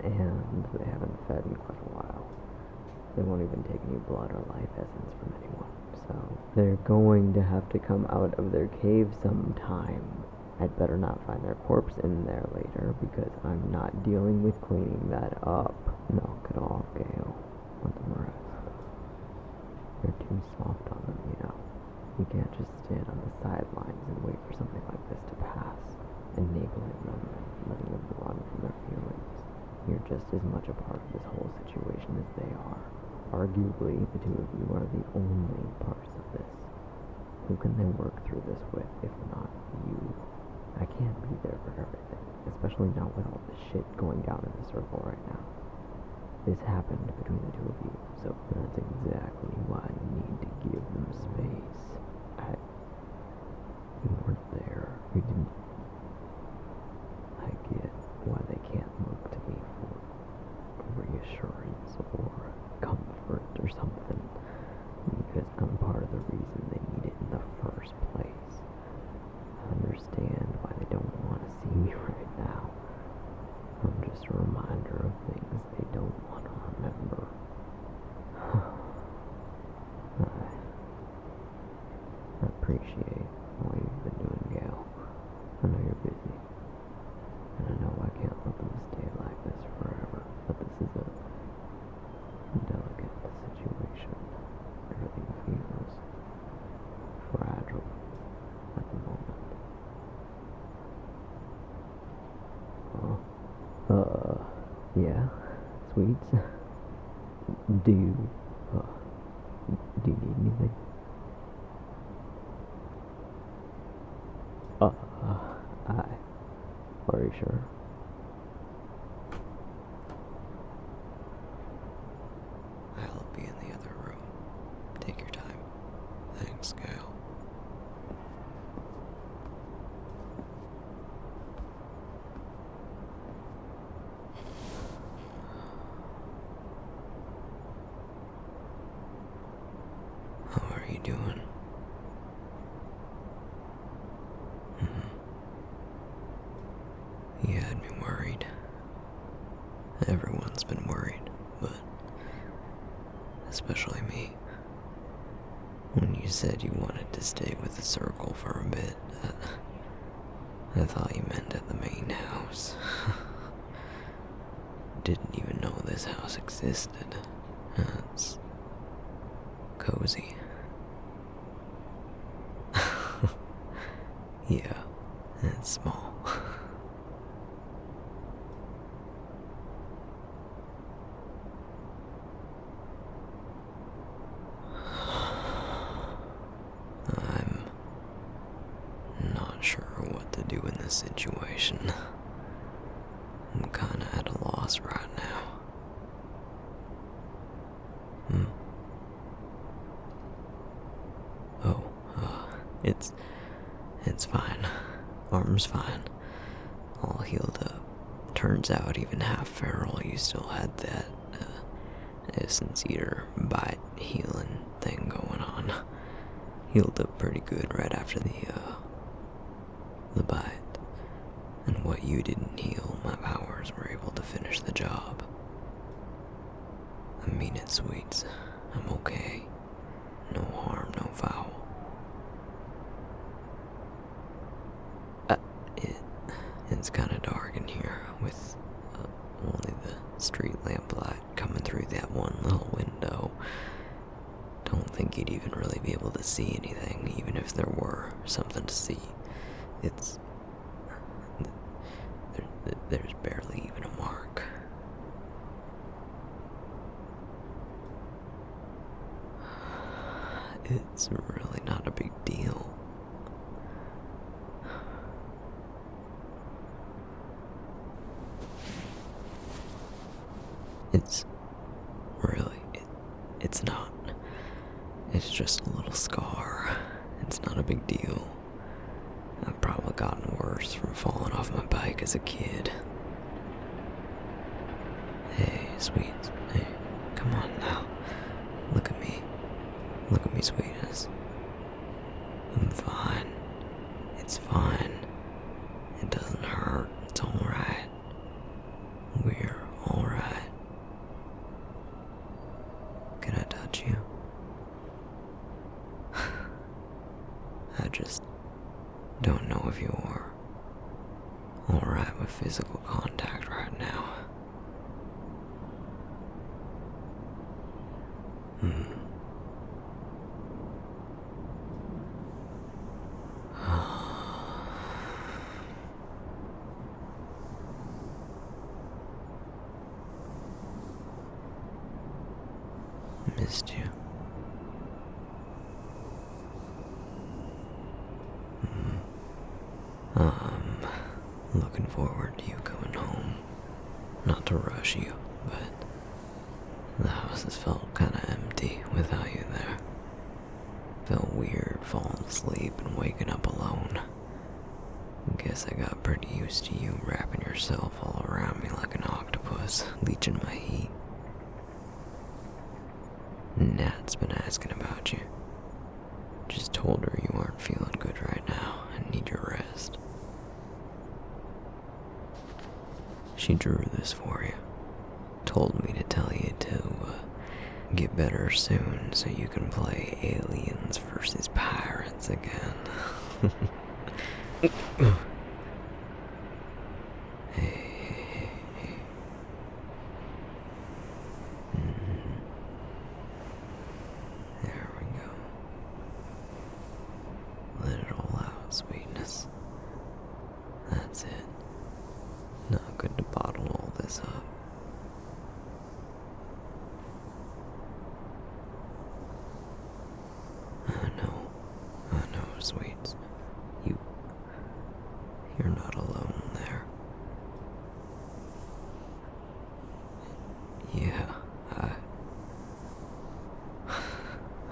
and they haven't fed in quite a while. They won't even take any blood or life essence from anyone, so they're going to have to come out of their cave sometime. I'd better not find their corpse in there later, because I'm not dealing with cleaning that up. Knock it off, Gale. Let them rest. They're too soft on them, you know. You can't just stand on the sidelines and wait for something like this to pass, enabling them and letting them run from their feelings. You're just as much a part of this whole situation as they are. Arguably, the two of you are the only parts of this. Who can they work through this with, if not you? I can't be there for everything, especially not with all this shit going down in the circle right now. This happened between the two of you, so that's exactly why you need to give them space. You weren't there. You didn't. I get why they can't look to me for reassurance or comfort or something, because I'm part of the reason they need it in the first place. I understand why they don't want to see me right now. I'm just a reminder of things they don't want to remember. I appreciate all you've been doing, Gale. I know you're busy, and I know I can't let them stay like this forever, but this is a delicate situation. Everything feels fragile at the moment. Yeah, sweets. Do you need anything? Are you sure? I'll be in the other room. Take your time. Thanks, Gale. How are you doing? You had me worried. Everyone's been worried, but especially me. When you said you wanted to stay with the circle for a bit, I thought you meant at the main house. Didn't even know this house existed. It's cozy. Yeah, it's small. I'm not sure what to do in this situation. I'm kinda at a loss right now. Oh, it's fine. Arm's fine. All healed up. Turns out even half feral, you still had that, essence eater bite healing thing going on. Healed up pretty good right after the bite. And what you didn't heal, my powers were able to finish the job. I mean it, sweets. I'm okay. No harm, no foul. It's kinda dark in here, with only the street lamplight coming through that one little window. Don't think you'd even really be able to see anything, even if there were something to see. There's barely even a mark. It's really not a big deal. It's not. It's just a little scar. It's not a big deal. I've probably gotten worse from falling off my bike as a kid. Hey, sweets. Hey, come on now. Look at me. Look at me, sweetness. I'm fine. It's fine. It doesn't hurt. It's alright. We're if you're alright with physical contact right now. Missed you. Looking forward to you coming home. Not to rush you, but the house has felt kinda empty without you there. Felt weird falling asleep and waking up alone. Guess I got pretty used to you wrapping yourself all around me like an octopus, leeching my heat. Nat's been asking about you. Just told her you aren't feeling good right now and need your rest. She drew this for you. Told me to tell you to get better soon so you can play aliens versus pirates again. Hey. There we go. Let it all out, sweetness. That's it. Not good to bottle all this up. I know, sweets. You're not alone there. Yeah,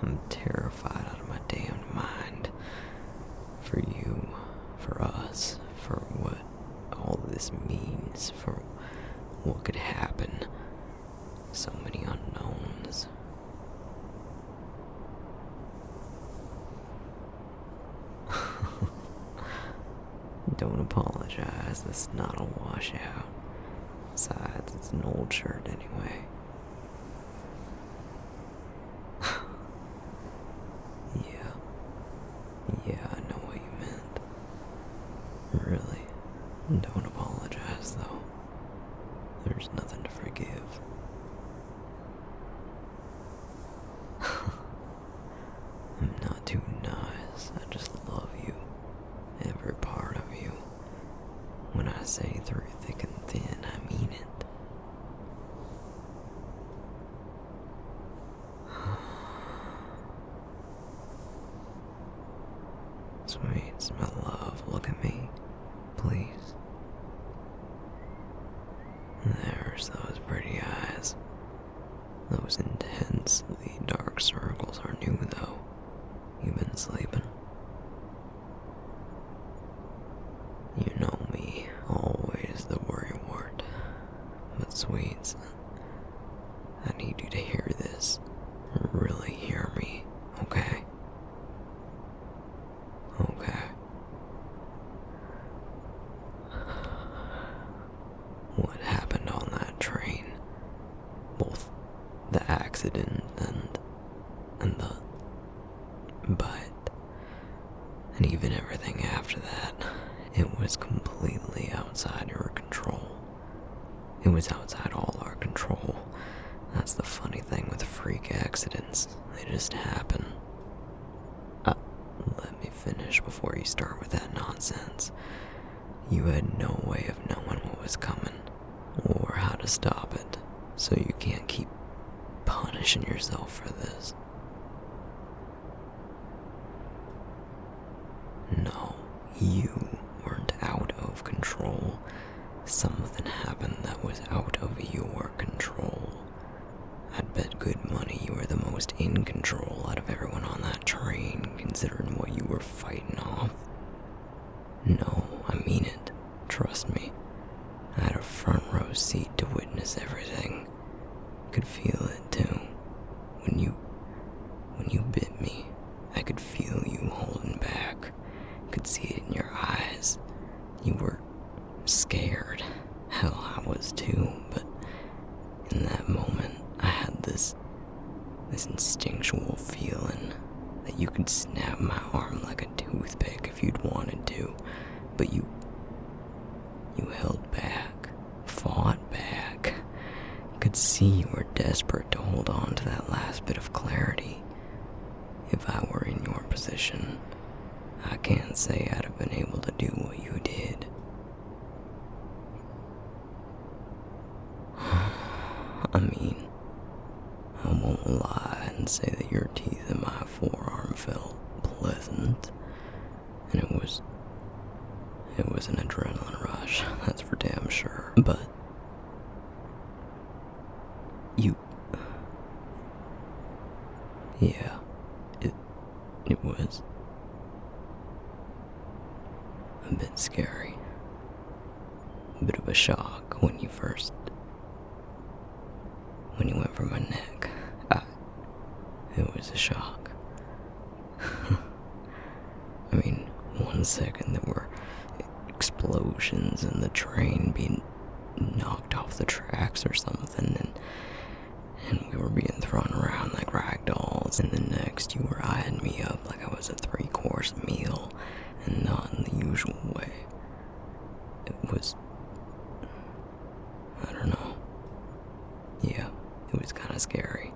I'm terrified out of my damned mind. For you, for us, for what all this means, for what could happen. So many unknowns. Don't apologize, that's not a washout. Besides, it's an old shirt anyway. Yeah, I know what you meant. Really, don't apologize though. There's nothing to forgive. I'm not too nice, I just love you. Every part of you. When I say through thick and thin, I mean it. Sweets, my love, look at me, please. There's those pretty eyes. Those intensely dark circles are new though. You've been sleeping. You know me, always the worrywart. But sweets, I need you to hear this. Really hear me, okay? Okay. What happened on that train? Both the accident and the but, and even everything after that, it was completely outside your control. It was outside all our control. That's the funny thing with freak accidents. They just happen. Let me finish before you start with that nonsense. You had no way of knowing what was coming, or how to stop it, so you can't keep punishing yourself for this. No, you weren't out of control. Something happened that was out of your control. I'd bet good money you were the most in control out of everyone on that train, considering what you were fighting off. No, I mean it. Trust me. I had a front row seat to witness everything. Could feel it too. When you bit me, I could feel you holding back. Could see it in your eyes. You were scared. Hell, I was too, but in that moment, I had this instinctual feeling that you could snap my arm like a toothpick if you'd wanted to, But you held back, fought back. Could see you were desperate to hold on to that last bit of clarity. If I were in your position, I can't say I'd have been able to do what you did. I mean, I won't lie and say that your teeth in my forearm felt pleasant, and it was an adrenaline rush, that's for damn sure. But yeah, it was a bit scary, a bit of a shock when you went for my neck. It was a shock. I mean, 1 second there were explosions and the train being knocked off the tracks or something, and we were being thrown around like rag dolls, and the next you were eyeing me up like I was a 3-course meal, and not in the usual way. It was, I don't know. Yeah, it was kind of scary.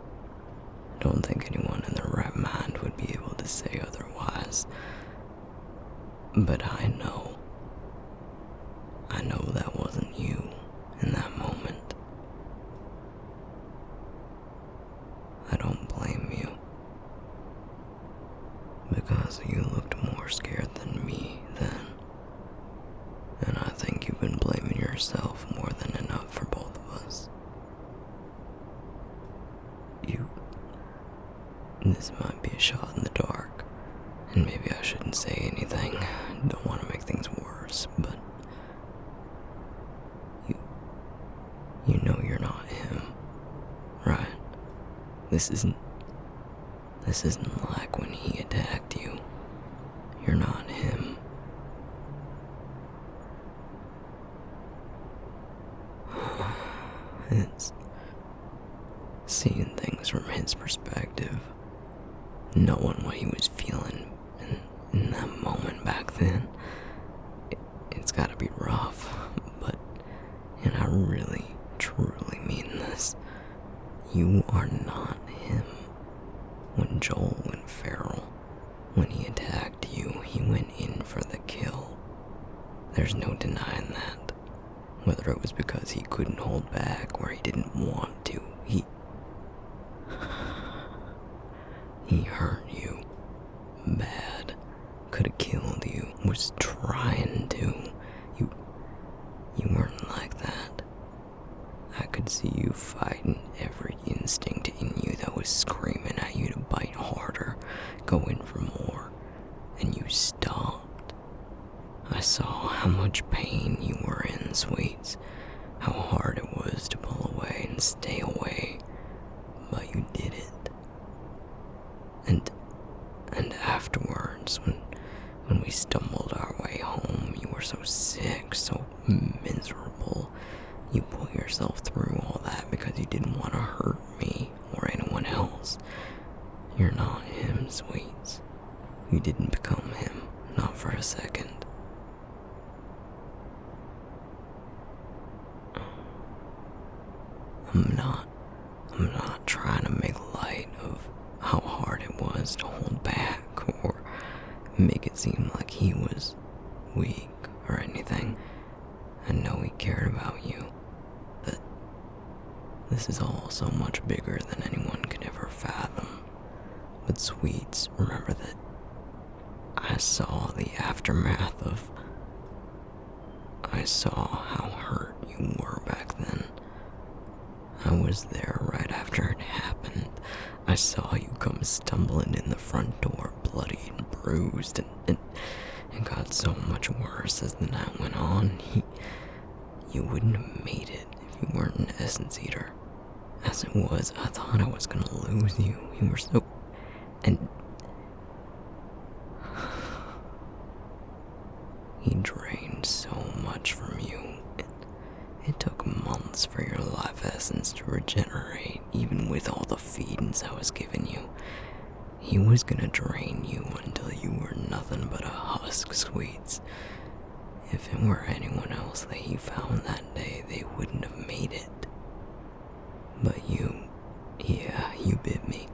I don't think anyone in their right mind would be able to say otherwise. But I know that wasn't you in that moment. I don't blame you, because you looked more scared than me then, and I think you've been blaming yourself more than enough for both of us. This might be a shot in the dark, and maybe I shouldn't say anything. Don't want to make things worse, but you know you're not him, right? This isn't like when he attacked you. You're not him. It's seeing things from his perspective, knowing what he was feeling in that moment back then. It's gotta be rough, and I really, truly mean this. You are not him. When Joel went feral, when he attacked you, he went in for the kill. There's no denying that. Whether it was because he couldn't hold back or he didn't want to, he hurt you bad, could have killed you, was trying to. You weren't like that. I could see you fighting every instinct in you that was screaming at you to bite harder, go in for more, and you stopped. I saw how much pain you were in, Sweets, how hard it was to pull away and stay away, but you did it. And afterwards, when we stumbled our way home, you were so sick, so miserable. You put yourself through all that because you didn't want to hurt me or anyone else. You're not him, Sweets. You didn't become him, not for a second. I'm not trying to make light of how hard it was to hold back or make it seem like he was weak or anything. I know he cared about you, but this is all so much bigger than anyone could ever fathom. But Sweets, remember that I saw the aftermath of... I saw how hurt you were back then. I was there right after it happened. I saw you come stumbling in the front door, bloody and bruised, and got so much worse as the night went on. You wouldn't have made it if you weren't an essence eater. As it was, I thought I was gonna lose you. You were so... And... He drained so much from you. It took months for your life essence to regenerate, even with all the feedings I was giving you. He was gonna drain you until you were nothing but a husk, Sweets. If it were anyone else that he found that day, they wouldn't have made it. But you bit me.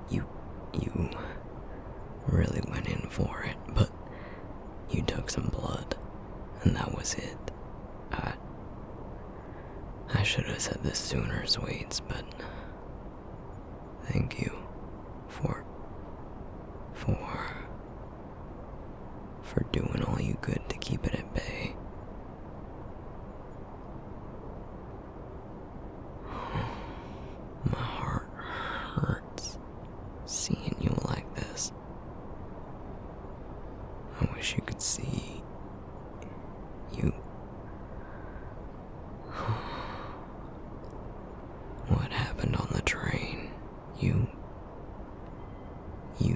You really went in for it, but you took some blood, and that was it. I should have said this sooner, Sweets, but thank you for doing all you could to keep it at bay. My heart hurts seeing you like this. I wish you could see you. What happened on the train? You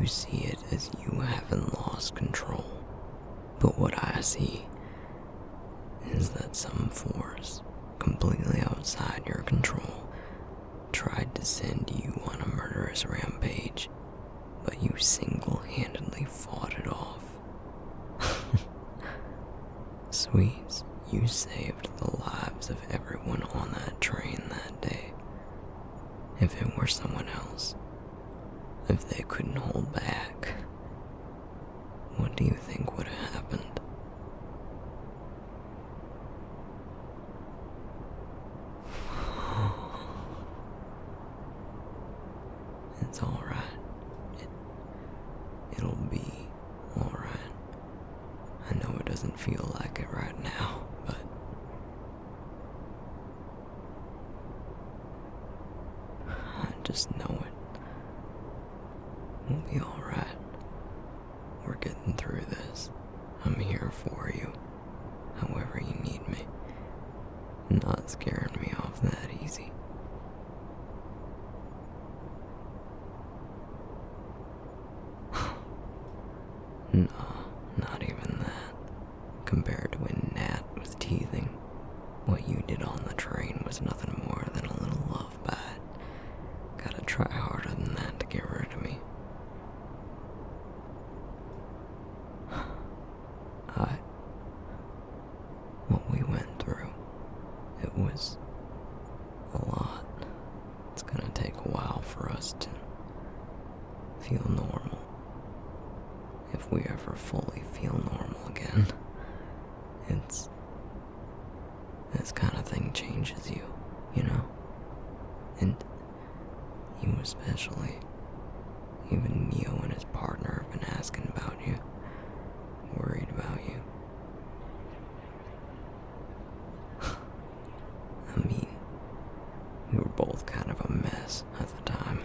see it as you haven't lost control. But what I see is that some force, completely outside your control, tried to send you on a murderous rampage, but you single-handedly fought it off. Sweets, you saved the lives of everyone on that train that day. If it were someone else, if they couldn't hold back, what do you think would have happened? It's alright. It'll be alright. I know it doesn't feel like it right now, but I just know it. We'll be alright. We're getting through this. I'm here for you, however you need me. Not scaring me off that easy. No, not even that. Compared to when Nat was teething, what you did on the train was nothing more than a little love bite. Gotta try harder than that to get rid of me. What we went through, it was a lot. It's gonna take a while for us to feel normal. If we ever fully feel normal again, this kind of thing changes you, you know? And you especially. Even Neo and his partner have been asking about you, worried about you. I mean, we were both kind of a mess at the time.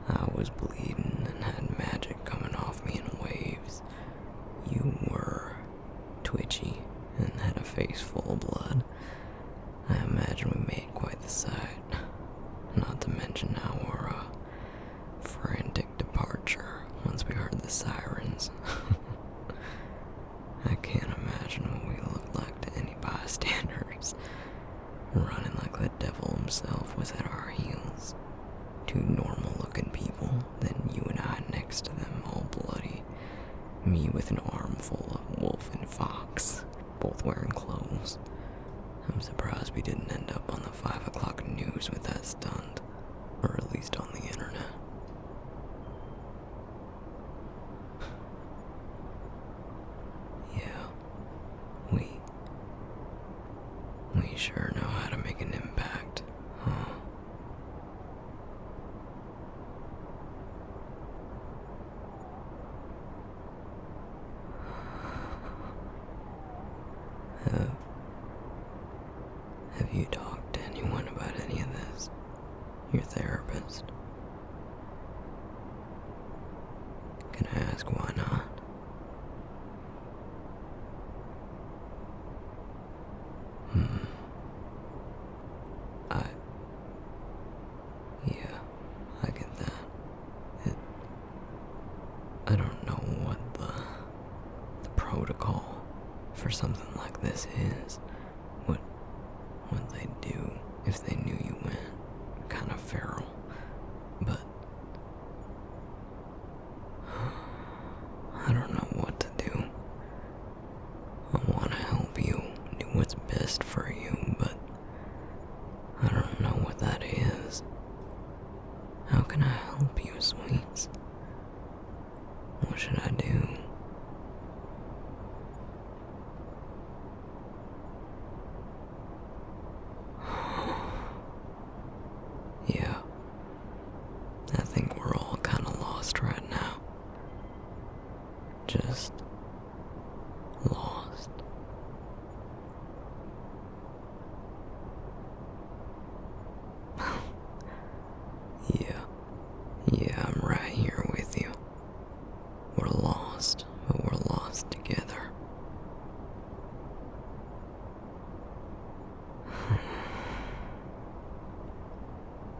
I was bleeding and had magic coming off me in waves. You were twitchy and had a face full of blood. I imagine we made quite the sight. Not to mention our frantic departure once we heard the sirens. I can't imagine what we looked like to any bystanders. Running like the devil himself was at our heels. Two normal-looking people, then you and I next to them, all bloody. Me with an armful of wolf and fox, both wearing clothes. I'm surprised we didn't end up on the 5 o'clock news with that stunt, or at least on the internet. Yeah, we sure know how to make an impact, huh? Have you talked to anyone about any of this? Your therapist? Can I ask why not? Yeah, I get that. I don't know what the protocol for something like this is. What they'd do if they knew you went kind of feral. But I don't know what to do. I want to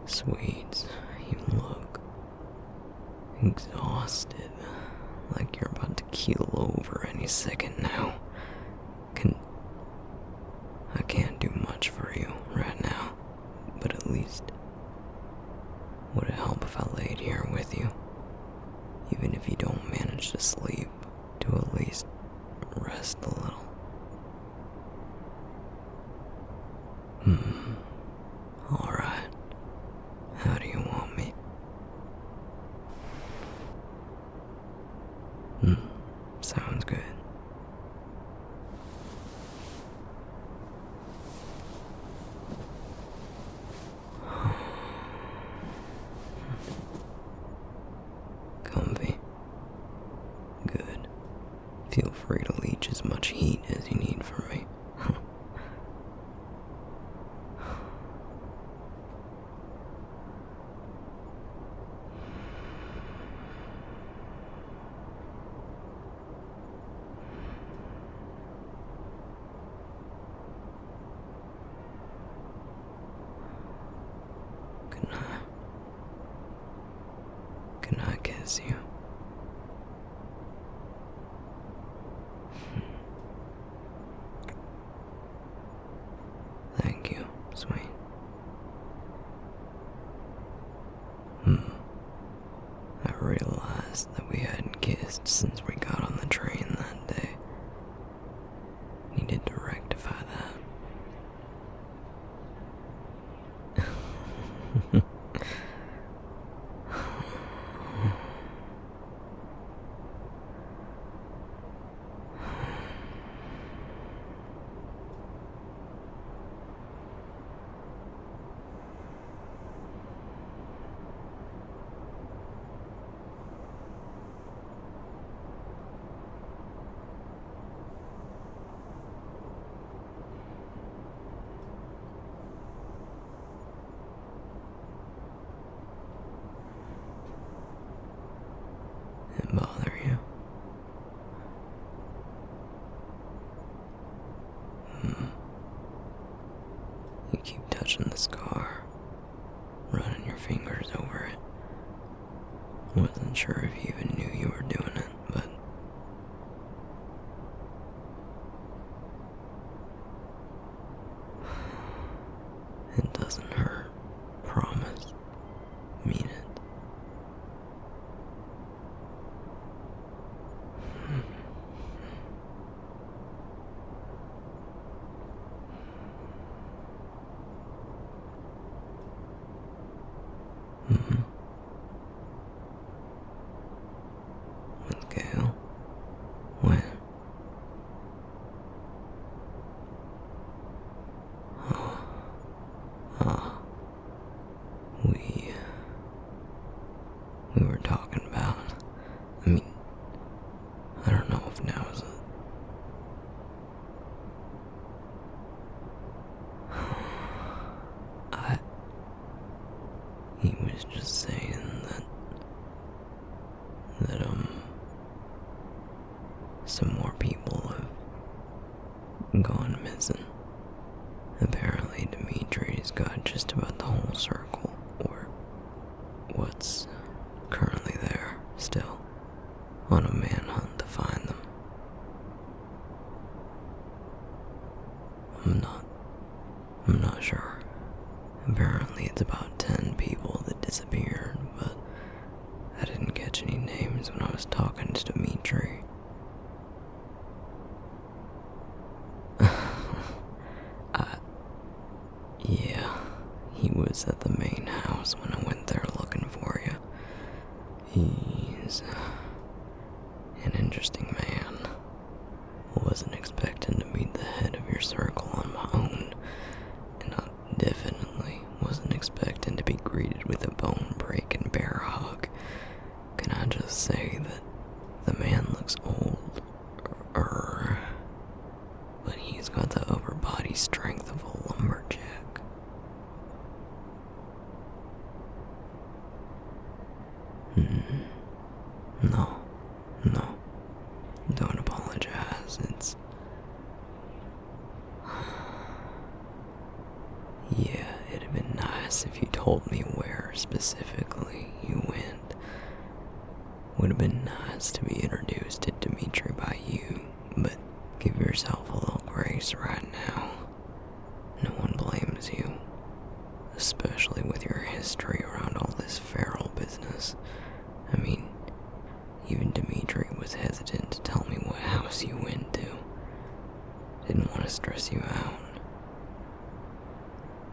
Sweet, you look exhausted, like you're about to keel over any second now. I can't do much for you right now, but at least would it help if I laid here with you? Even if you don't manage to sleep, to at least rest a little. Alright. How do you want me? Sounds good. Comfy. Good. Feel free to leech as much heat as you need from me. Can I kiss you? Thank you, sweet. I realized that we hadn't kissed since we got on the train that day. Needed to rectify that. It bother you? You keep touching the scar, running your fingers over it. Wasn't sure if you even knew you were doing it, but it doesn't hurt. Promise. Mean it. With Gail? When? We were talking about, I don't know if now is he was just saying that some more people have gone missing. Apparently Dimitri's got just about the whole circle, or what's currently there still, on a manhunt to find them. I'm not sure. Apparently it's about 10 people that disappeared, but I didn't catch any names when I was talking to Dimitri. Yeah, he was at the main house when I went there looking for you. He's an interesting man. Wasn't expecting to meet the head of your circle on my own, and I definitely wasn't expecting to be greeted with a bone-breaking bear hug. Can I just say that the man looks old, but he's got the upper body strength of a lumberjack. No, don't apologize. Yeah, it'd have been nice if you told told me where specifically you went. Would have been nice to be introduced to Dimitri by you, but give yourself a little grace right now. No one blames you, especially with your history around all this feral business. I mean, even Dimitri was hesitant to tell me what house you went to. Didn't want to stress you out.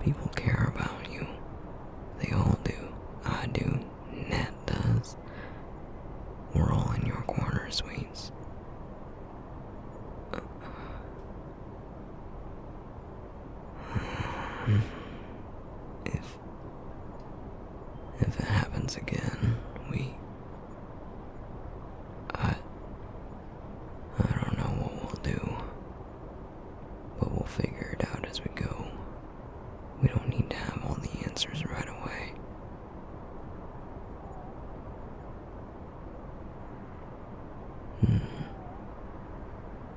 People care about you. They all do. I do. Nat does. We're all in your corner, sweets. If it happens again, I don't know what we'll do, but we'll figure it out as we go. We don't need to have all the answers right away.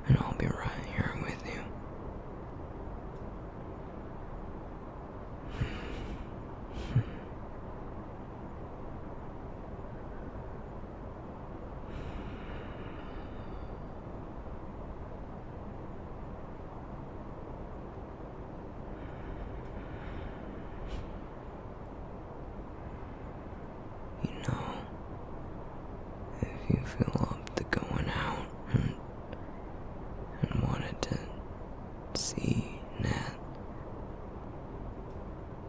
And I'll be right here with you. You know, if you feel up to going out and wanted to see Nat,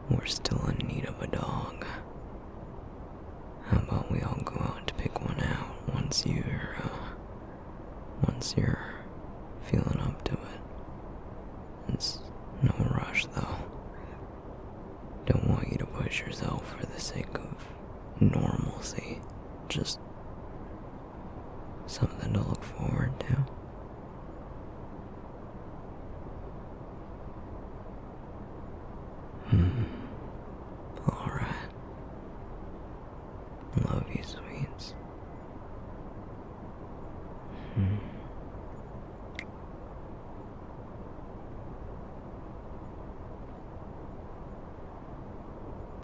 we're still in need of a dog. How about we all go out to pick one out once you're feeling up to it? It's no rush though. Don't want you to push yourself for the sake of normalcy. Just something to look forward to.